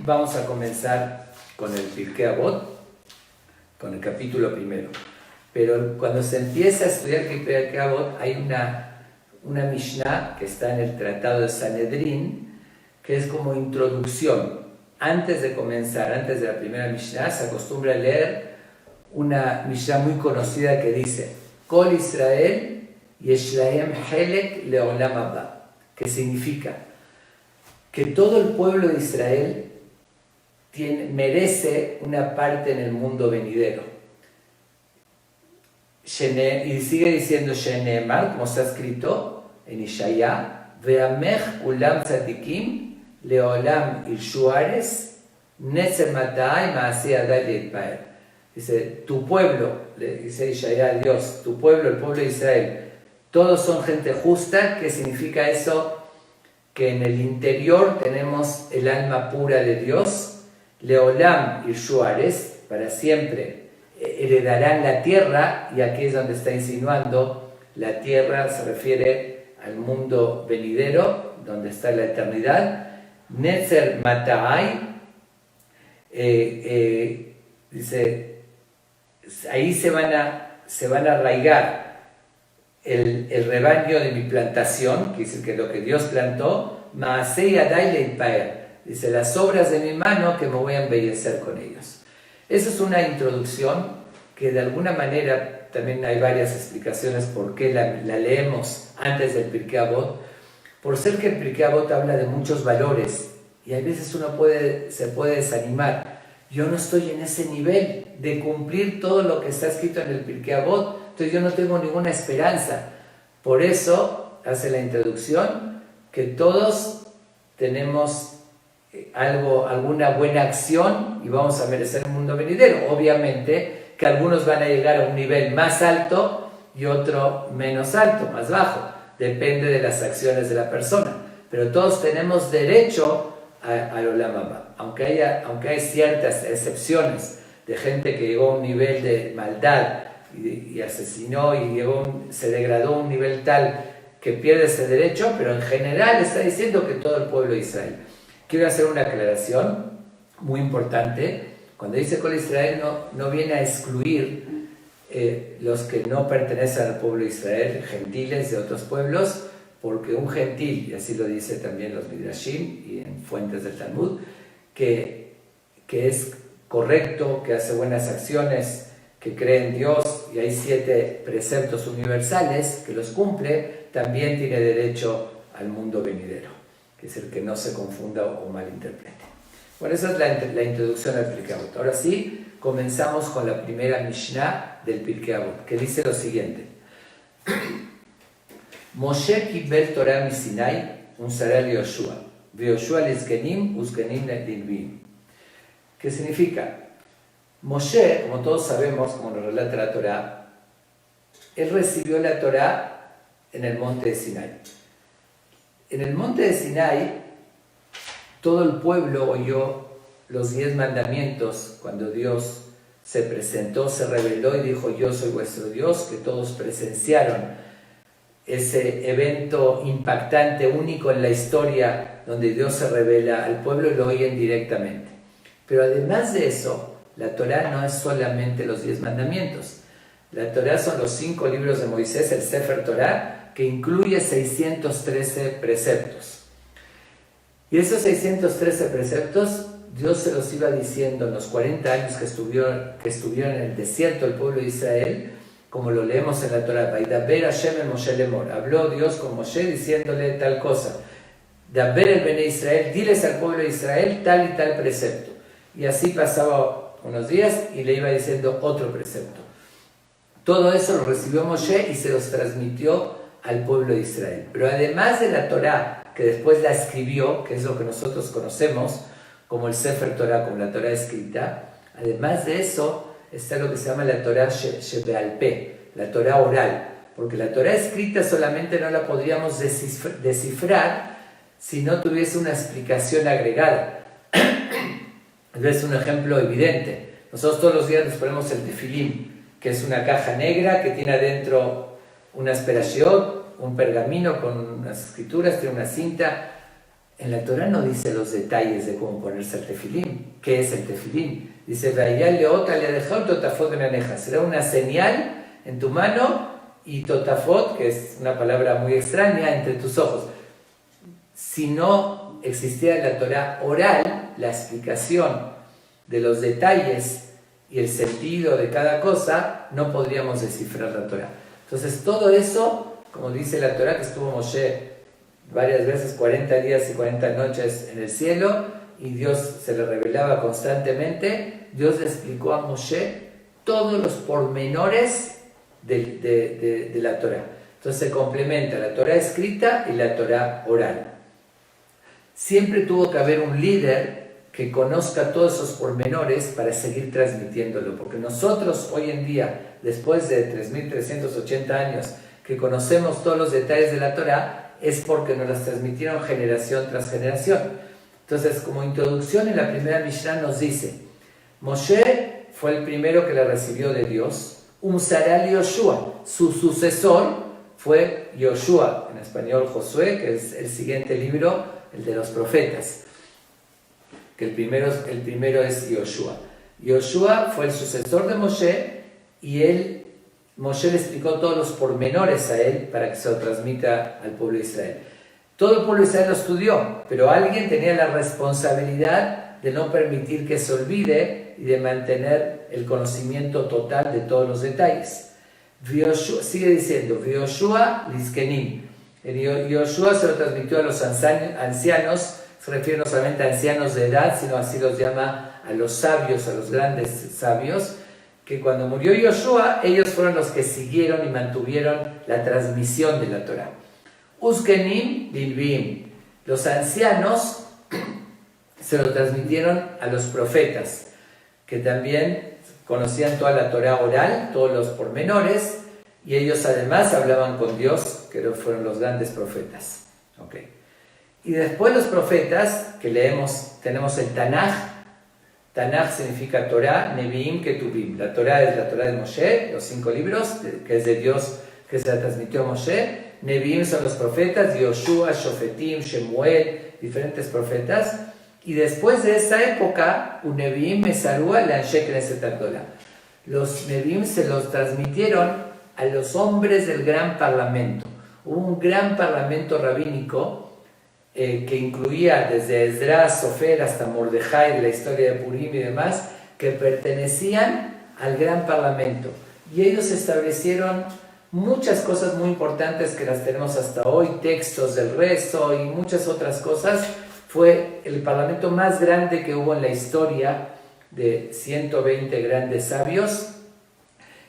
vamos a comenzar con el Pirkei Avot, con el capítulo primero. Pero cuando se empieza a estudiar el Pirkei Avot, hay una Mishnah que está en el Tratado de Sanedrín, que es como introducción. Antes de comenzar, antes de la primera Mishnah, se acostumbra a leer una Mishnah muy conocida que dice Kol Israel Yeshlahem Helek Leolam Haba, que significa que todo el pueblo de Israel merece una parte en el mundo venidero. Y sigue diciendo Sheneemar, como está escrito en Ishaya, Ve'amech Ulam Tzadikim Leolam Irshuares Netzer Matai Maaseh Adai Leitpaer. Dice, tu pueblo, le dice Ishaya a Dios, tu pueblo, el pueblo de Israel, todos son gente justa. ¿Qué significa eso? Que en el interior tenemos el alma pura de Dios. Leolam Irshuares, para siempre heredarán la tierra, y aquí es donde está insinuando, la tierra se refiere al mundo venidero, donde está la eternidad. Netzer Matai, dice, ahí se van a arraigar el rebaño de mi plantación, que dice que lo que Dios plantó, Maasei Adai Leitpaer, dice, las obras de mi mano que me voy a embellecer con ellos. Esa es una introducción que de alguna manera, también hay varias explicaciones por qué la leemos antes del Pirkei Avot, por ser que el Pirkei Avot habla de muchos valores, y a veces uno se puede desanimar. Yo no estoy en ese nivel de cumplir todo lo que está escrito en el Pirkei Avot, entonces yo no tengo ninguna esperanza. Por eso hace la introducción que todos tenemos alguna buena acción y vamos a merecer un mundo venidero. Obviamente que algunos van a llegar a un nivel más alto y otro menos alto, más bajo. Depende de las acciones de la persona. Pero todos tenemos derecho al Olam Haba. Aunque hay ciertas excepciones de gente que llegó a un nivel de maldad y asesinó y se degradó a un nivel tal que pierde ese derecho, pero en general está diciendo que todo el pueblo de Israel. Quiero hacer una aclaración muy importante. Cuando dice Kol Israel no viene a excluir los que no pertenecen al pueblo de Israel, gentiles de otros pueblos, porque un gentil, y así lo dice también los Midrashim y en fuentes del Talmud, que es correcto, que hace buenas acciones, que cree en Dios y hay 7 preceptos universales que los cumple, también tiene derecho al mundo venidero. Que es el que no se confunda o malinterprete. Bueno, esa es la introducción al Pirkei Avot. Ahora sí, comenzamos con la primera Mishnah del Pirkei Avot, que dice lo siguiente. Moshe kibel Torah mi Sinai, unsará Yoshua, veYoshua lizkenim, uzkenim lilvim. ¿Qué significa? Moshe, como todos sabemos, como nos relata la Torah, él recibió la Torah en el monte de Sinai. En el monte de Sinai, todo el pueblo oyó los 10 mandamientos cuando Dios se presentó, se reveló y dijo, yo soy vuestro Dios, que todos presenciaron ese evento impactante, único en la historia, donde Dios se revela al pueblo y lo oyen directamente. Pero además de eso, la Torah no es solamente los 10 mandamientos. La Torah son los 5 libros de Moisés, el Sefer Torah, que incluye 613 preceptos. Y esos 613 preceptos, Dios se los iba diciendo en los 40 años que estuvieron en el desierto el pueblo de Israel, como lo leemos en la Torah. Vaidaber Hashem el Moshe lemor. Habló Dios con Moshe diciéndole tal cosa. Daber el Bene Israel, diles al pueblo de Israel tal y tal precepto. Y así pasaba unos días y le iba diciendo otro precepto. Todo eso lo recibió Moshe y se los transmitió al pueblo de Israel. Pero además de la Torah, que después la escribió, que es lo que nosotros conocemos como el Sefer Torah, como la Torah escrita, además de eso está lo que se llama la Torah Shebe'al Peh, la Torah oral, porque la Torah escrita solamente no la podríamos descifrar si no tuviese una explicación agregada. Es un ejemplo evidente. Nosotros todos los días nos ponemos el tefilín, que es una caja negra que tiene adentro una asperación, un pergamino con unas escrituras, tiene una cinta. En la Torah no dice los detalles de cómo ponerse el tefilín. ¿Qué es el tefilín? Dice, será una señal en tu mano y totafot, que es una palabra muy extraña, entre tus ojos. Si no existiera la Torah oral, la explicación de los detalles y el sentido de cada cosa, no podríamos descifrar la Torah. Entonces todo eso, como dice la Torah, que estuvo Moshe varias veces, 40 días y 40 noches en el cielo, y Dios se le revelaba constantemente, Dios le explicó a Moshe todos los pormenores de la Torah. Entonces se complementa la Torah escrita y la Torah oral. Siempre tuvo que haber un líder que conozca todos esos pormenores para seguir transmitiéndolo, porque nosotros hoy en día, después de 3.380 años, que conocemos todos los detalles de la Torah, es porque nos las transmitieron generación tras generación. Entonces, como introducción, en la primera Mishnah nos dice, Moshe fue el primero que la recibió de Dios, Umsaral Yoshua, su sucesor fue Yoshua, en español Josué, que es el siguiente libro, el de los profetas, que el primero es Yoshua. Yoshua fue el sucesor de Moshe y Moshe le explicó todos los pormenores a él para que se lo transmita al pueblo de Israel. Todo el pueblo de Israel lo estudió, pero alguien tenía la responsabilidad de no permitir que se olvide y de mantener el conocimiento total de todos los detalles. Sigue diciendo, Yoshua Lizkenim. Yoshua se lo transmitió a los ancianos, se refiere no solamente a ancianos de edad, sino así los llama a los sabios, a los grandes sabios, que cuando murió Yoshua, ellos fueron los que siguieron y mantuvieron la transmisión de la Torah. Uzkenim Bilbim. Los ancianos se lo transmitieron a los profetas, que también conocían toda la Torah oral, todos los pormenores, y ellos además hablaban con Dios, que fueron los grandes profetas. Okay. Y después los profetas, que tenemos el Tanaj. Tanaj significa Torah, Nevi'im, Ketuvim. La Torah es la Torah de Moshe, los 5 libros, que es de Dios, que se la transmitió a Moshe. Nevi'im son los profetas, Yoshua, Shofetim, Shemuel, diferentes profetas. Y después de esa época, un Nevi'im Mesarúa la Anshe Knesset Agdola. Los Nevi'im se los transmitieron a los hombres del gran parlamento. Hubo un gran parlamento rabínico que incluía desde Esdras, Sofer hasta Mordejai, de la historia de Purim y demás, que pertenecían al gran parlamento. Y ellos establecieron muchas cosas muy importantes que las tenemos hasta hoy, textos del rezo y muchas otras cosas. Fue el parlamento más grande que hubo en la historia, de 120 grandes sabios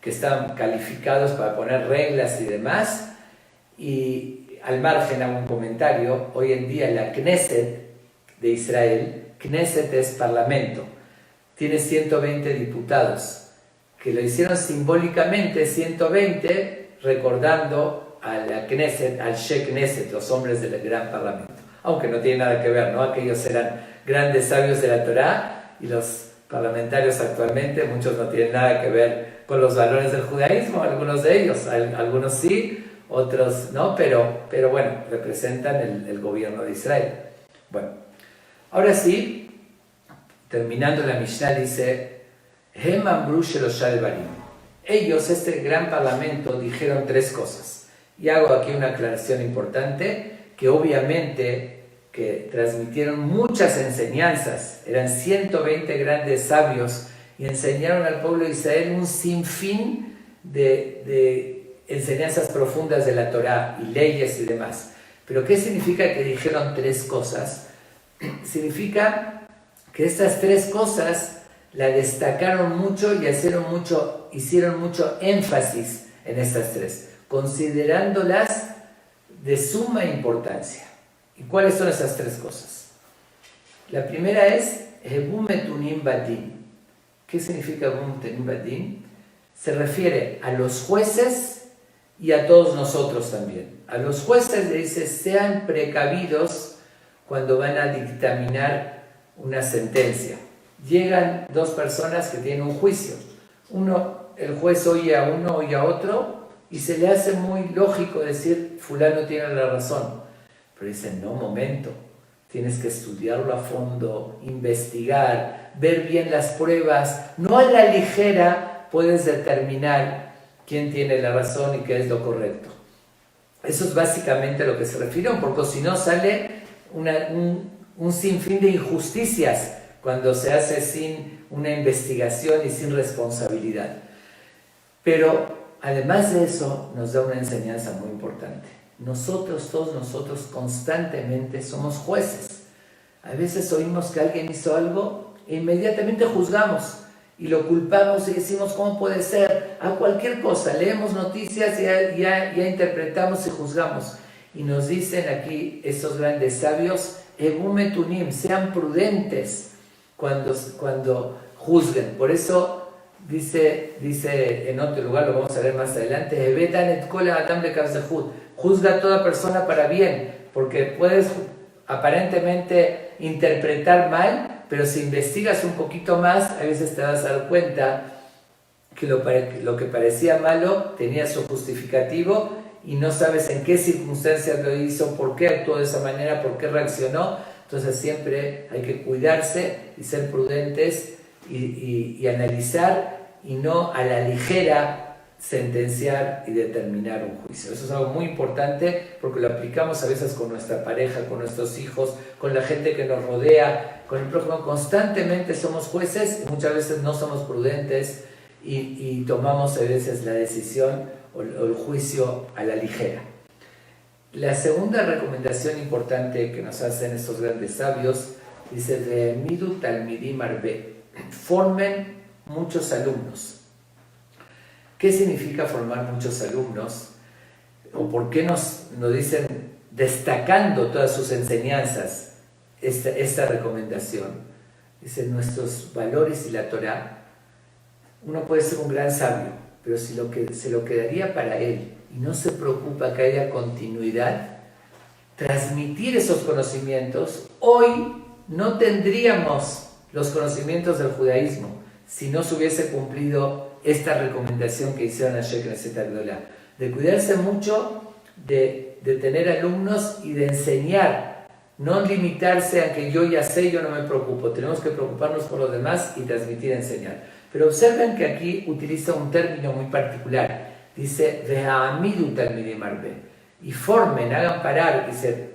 que estaban calificados para poner reglas y demás. Y al margen, hago un comentario, hoy en día la Knesset de Israel, Knesset es parlamento, tiene 120 diputados, que lo hicieron simbólicamente 120, recordando a la Knesset, al Sheikh Knesset, los hombres del gran parlamento. Aunque no tiene nada que ver, ¿no? Aquellos eran grandes sabios de la Torá y los parlamentarios actualmente, muchos no tienen nada que ver con los valores del judaísmo, algunos de ellos, algunos sí, otros no, pero bueno, representan el gobierno de Israel. Bueno, ahora sí, terminando la Mishnah dice, Hem amru sheloshah devarim. Ellos, este gran parlamento, dijeron 3 cosas. Y hago aquí una aclaración importante, que obviamente que transmitieron muchas enseñanzas, eran 120 grandes sabios, y enseñaron al pueblo de Israel un sinfín de enseñanzas profundas de la Torá y leyes y demás. Pero ¿qué significa que dijeron 3 cosas? Significa que estas 3 cosas la destacaron mucho y hicieron mucho énfasis en estas 3, considerándolas de suma importancia. ¿Y cuáles son esas 3 cosas? La primera es Hebum Metunim Badin. ¿Qué significa Hebum Metunim Badin? Se refiere a los jueces y a todos nosotros también. A los jueces le dice, sean precavidos cuando van a dictaminar una sentencia. Llegan 2 personas que tienen un juicio. El juez oye a uno, oye a otro, y se le hace muy lógico decir, fulano tiene la razón. Pero dicen, no, momento, tienes que estudiarlo a fondo, investigar, ver bien las pruebas. No a la ligera puedes determinar quién tiene la razón y qué es lo correcto. Eso es básicamente a lo que se refiere, porque si no sale un sinfín de injusticias cuando se hace sin una investigación y sin responsabilidad. Pero además de eso nos da una enseñanza muy importante. Todos nosotros constantemente somos jueces. A veces oímos que alguien hizo algo e inmediatamente juzgamos y lo culpamos y decimos ¿cómo puede ser? A cualquier cosa, leemos noticias y ya interpretamos y juzgamos. Y nos dicen aquí estos grandes sabios, Ebumetunim, sean prudentes cuando juzguen. Por eso dice en otro lugar, lo vamos a ver más adelante, juzga a toda persona para bien, porque puedes aparentemente interpretar mal, pero si investigas un poquito más, a veces te vas a dar cuenta que lo que parecía malo tenía su justificativo y no sabes en qué circunstancias lo hizo, por qué actuó de esa manera, por qué reaccionó. Entonces siempre hay que cuidarse y ser prudentes y analizar y no a la ligera sentenciar y determinar un juicio. Eso es algo muy importante porque lo aplicamos a veces con nuestra pareja, con nuestros hijos, con la gente que nos rodea, con el prójimo. Constantemente somos jueces y muchas veces no somos prudentes y tomamos a veces la decisión o el juicio a la ligera. La segunda recomendación importante que nos hacen estos grandes sabios dice de Midu Talmidim Arbe, formen muchos alumnos. ¿Qué significa formar muchos alumnos? ¿O por qué nos dicen, destacando todas sus enseñanzas, esta recomendación? Dicen, nuestros valores y la Torá, uno puede ser un gran sabio, pero si se lo quedaría para él y no se preocupa que haya continuidad, transmitir esos conocimientos, hoy no tendríamos los conocimientos del judaísmo si no se hubiese cumplido esta recomendación que hicieron a Sheikh Knesset Agdolah, de cuidarse mucho de tener alumnos y de enseñar, no limitarse a que yo ya sé, yo no me preocupo, tenemos que preocuparnos por los demás y transmitir y enseñar. Pero observen que aquí utiliza un término muy particular, dice Ve'amidu Talmidim Arbe, y formen, hagan parar, dice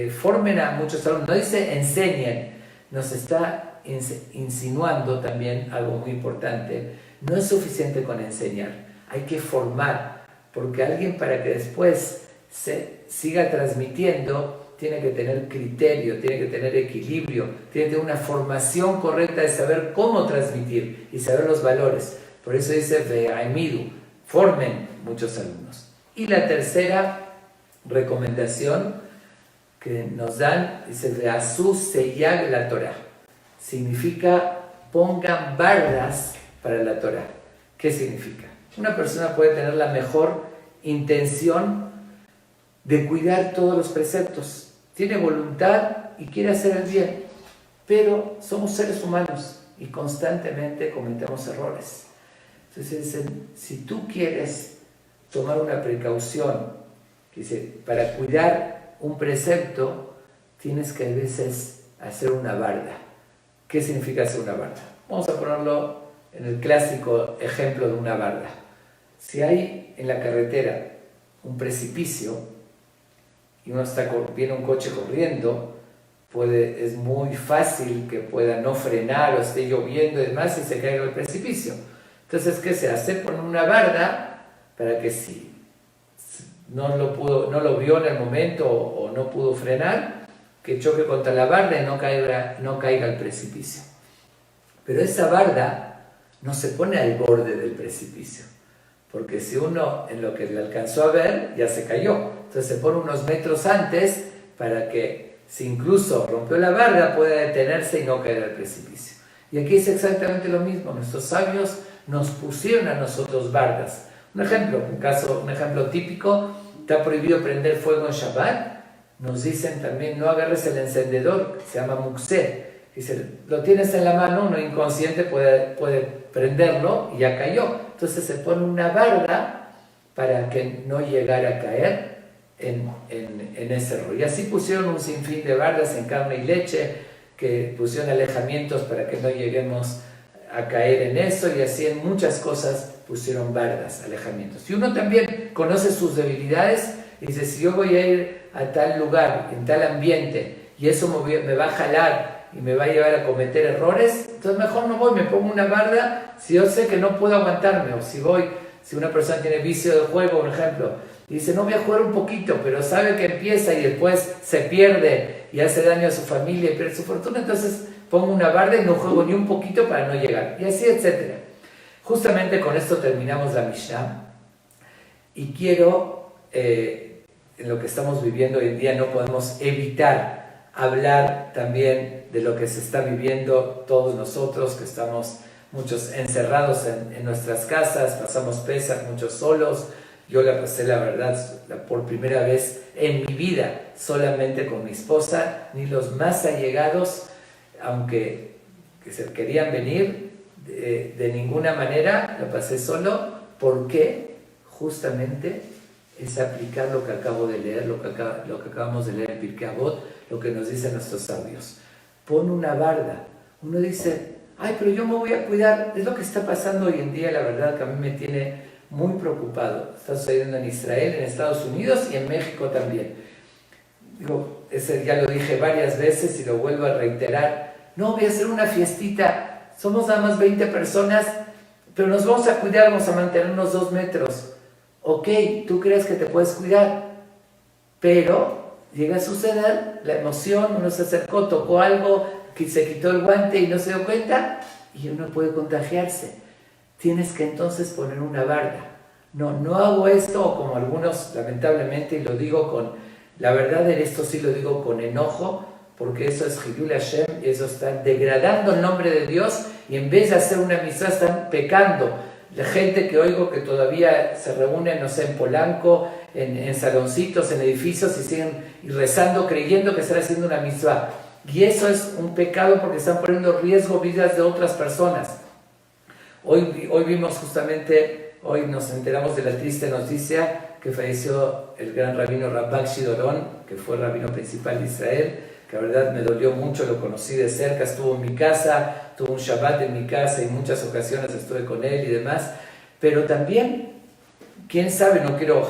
formen a muchos alumnos, no dice enseñen, nos está insinuando también algo muy importante. No es suficiente con enseñar, hay que formar, porque alguien para que después se siga transmitiendo tiene que tener criterio, tiene que tener equilibrio, tiene que tener una formación correcta de saber cómo transmitir y saber los valores. Por eso dice Ve'amidu, formen muchos alumnos. Y la tercera recomendación que nos dan dice Ve'asu Seyag la Torah, significa pongan bardas para la Torah. ¿Qué significa? Una persona puede tener la mejor intención de cuidar todos los preceptos, tiene voluntad y quiere hacer el bien, pero somos seres humanos y constantemente cometemos errores. Entonces dicen, si tú quieres tomar una precaución, dice, para cuidar un precepto, tienes que a veces hacer una barda. ¿Qué significa hacer una barda? Vamos a ponerlo en el clásico ejemplo de una barda. Si hay en la carretera un precipicio y viene un coche corriendo, es muy fácil que pueda no frenar o esté lloviendo y demás y se caiga el precipicio. Entonces, ¿qué se hace? Poner una barda para que si no lo vio en el momento o no pudo frenar, que choque contra la barda y no caiga al precipicio. Pero esa barda no se pone al borde del precipicio, porque si uno en lo que le alcanzó a ver ya se cayó, entonces se pone unos metros antes para que si incluso rompió la barda pueda detenerse y no caer al precipicio. Y aquí es exactamente lo mismo, nuestros sabios nos pusieron a nosotros bardas. Un ejemplo típico, está prohibido prender fuego en Shabbat. Nos dicen también, no agarres el encendedor, que se llama mukseh. Dice, lo tienes en la mano, uno inconsciente puede prenderlo y ya cayó. Entonces se pone una barda para que no llegara a caer en ese rol. Y así pusieron un sinfín de bardas en carne y leche, que pusieron alejamientos para que no lleguemos a caer en eso, y así en muchas cosas pusieron bardas, alejamientos. Y uno también conoce sus debilidades y dice, si yo voy a ir a tal lugar, en tal ambiente, y eso me va a jalar y me va a llevar a cometer errores, entonces mejor no voy, me pongo una barda si yo sé que no puedo aguantarme. O si una persona tiene vicio de juego, por ejemplo, y dice, no, voy a jugar un poquito, pero sabe que empieza y después se pierde y hace daño a su familia y pierde su fortuna, entonces pongo una barda y no juego ni un poquito para no llegar, y así, etc. Justamente con esto terminamos la Mishnah, y quiero, en lo que estamos viviendo hoy en día, no podemos evitar hablar también de lo que se está viviendo todos nosotros, que estamos muchos encerrados en nuestras casas, pasamos Pesaj muchos solos. Yo la pasé, la verdad, por primera vez en mi vida solamente con mi esposa, ni los más allegados, aunque que se querían venir, de ninguna manera la pasé solo, porque justamente es aplicar lo que acabo de leer, lo que acabamos de leer en Pirkei Avot, lo que nos dicen nuestros sabios. Pon una barda. Uno dice, ay, pero yo me voy a cuidar. Es lo que está pasando hoy en día, la verdad, que a mí me tiene muy preocupado. Está sucediendo en Israel, en Estados Unidos y en México también. Digo, ya lo dije varias veces y lo vuelvo a reiterar. No, voy a hacer una fiestita. Somos nada más 20 personas, pero nos vamos a cuidar, vamos a mantener unos 2 metros. Ok, tú crees que te puedes cuidar, pero llega a suceder la emoción, uno se acercó, tocó algo, que se quitó el guante y no se dio cuenta, y uno puede contagiarse. Tienes que entonces poner una barda. No hago esto, como algunos, lamentablemente, y lo digo con, la verdad en esto sí lo digo con enojo, porque eso es Hilul Hashem, y eso está degradando el nombre de Dios, y en vez de hacer una misa están pecando. La gente que oigo que todavía se reúne, no sé, en Polanco, en saloncitos, en edificios, y siguen rezando, creyendo que están haciendo una mitzvah. Y eso es un pecado, porque están poniendo en riesgo vidas de otras personas. Hoy vimos justamente, hoy nos enteramos de la triste noticia que falleció el gran rabino Rav Bakshi Doron, que fue el rabino principal de Israel, que la verdad me dolió mucho, lo conocí de cerca, estuvo en mi casa, tuvo un Shabbat en mi casa y en muchas ocasiones estuve con él y demás. Pero también, quién sabe, no quiero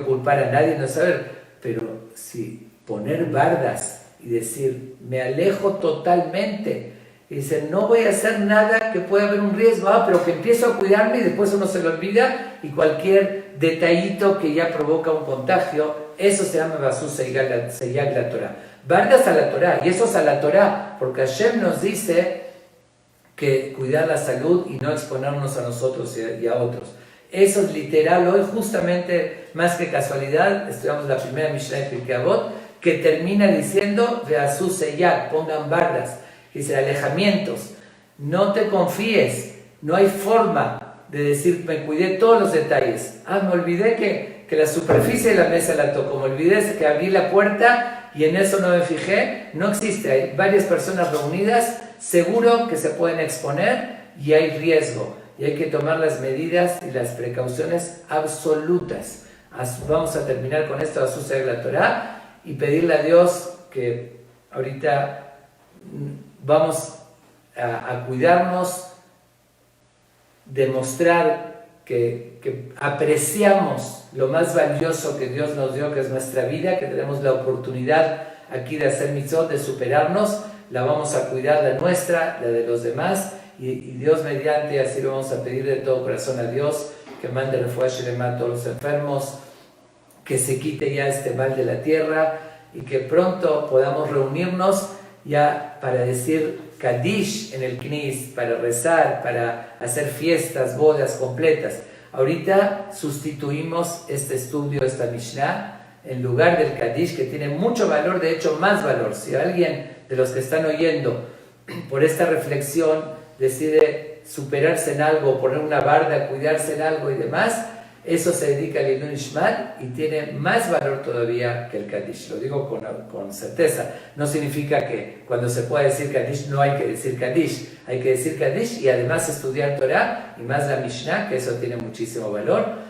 culpar a nadie, no saber, pero si poner bardas y decir, me alejo totalmente, y dice, no voy a hacer nada que pueda haber un riesgo, pero que empiezo a cuidarme, y después uno se lo olvida, y cualquier detallito que ya provoca un contagio, eso se llama Basú Seyag la Torah. Bardas a la Torah, y eso es a la Torah, porque Hashem nos dice que cuidar la salud y no exponernos a nosotros y a otros. Eso es literal. Hoy, justamente, más que casualidad, estudiamos la primera Mishnah de Pirkei Avot, que termina diciendo, Ve'asú Seyag, pongan bardas, dice, alejamientos. No te confíes, no hay forma de decir, me cuidé todos los detalles. Me olvidé que la superficie de la mesa la tocó, me olvidé que abrí la puerta y en eso no me fijé. No existe, hay varias personas reunidas, seguro que se pueden exponer y hay riesgo. Y hay que tomar las medidas y las precauciones absolutas. Vamos a terminar con esto, Basú Seyag la Torah, y pedirle a Dios que ahorita vamos a cuidarnos, demostrar que apreciamos lo más valioso que Dios nos dio, que es nuestra vida, que tenemos la oportunidad aquí de hacer mitzvot, de superarnos, la vamos a cuidar, la nuestra, la de los demás, y Dios mediante, así lo vamos a pedir de todo corazón a Dios, que mande refuah shelema a todos los enfermos, que se quite ya este mal de la tierra, y que pronto podamos reunirnos ya para decir Kadish en el Knis, para rezar, para hacer fiestas, bodas completas. Ahorita sustituimos este estudio, esta Mishnah, en lugar del Kadish, que tiene mucho valor, de hecho más valor. Si alguien de los que están oyendo por esta reflexión decide superarse en algo, poner una barda, cuidarse en algo y demás, eso se dedica al Ilun Ishmat y tiene más valor todavía que el Kadish. Lo digo con certeza. No significa que cuando se pueda decir Kadish no hay que decir Kadish. Hay que decir Kadish y además estudiar Torah y más la Mishnah, que eso tiene muchísimo valor.